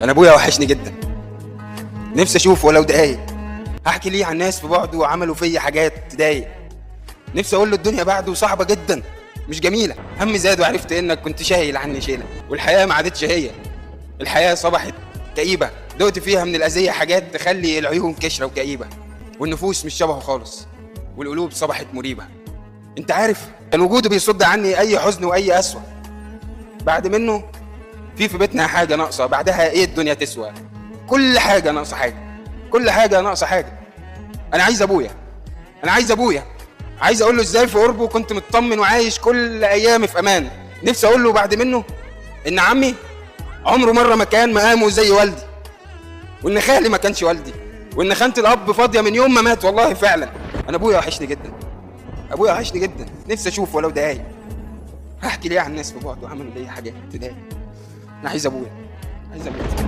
انا ابويا وحشني جدا، نفسي اشوفه ولو دقايق. هحكي ليه عن ناس في بعده وعملوا فيا حاجات تضايق. نفسي اقول له الدنيا بعده صعبه جدا مش جميله. همي زاد وعرفت انك كنت شايل عني شيله، والحياه ما عادتش هي. الحياه صبحت كئيبه، دقت فيها من الاذيه حاجات تخلي العيون كشره وكئيبه، والنفوس مش شبهه خالص، والقلوب صبحت مريبه. انت عارف كان وجوده بيصد عني اي حزن واي قسوه. بعد منه في بيتنا حاجه ناقصه، بعدها ايه الدنيا تسوى؟ كل حاجه ناقصه حاجه، كل حاجه ناقصه حاجه. انا عايز ابويا، انا عايز ابويا، عايز اقول له ازاي في قربه كنت مطمن وعايش كل ايامي في امان. نفسي اقول له بعد منه ان عمي عمره مره ما كان مقامه زي والدي، وان خالي ما كانش والدي، وان خانه الاب فاضيه من يوم ما مات. والله فعلا انا ابويا وحشني جدا، ابويا وحشني جدا، نفسي اشوفه ولو دقايق. هحكي ليه عن الناس في بعض وعملوا لي حاجات تضايق. انا عايز ابويا، عايز ابويا.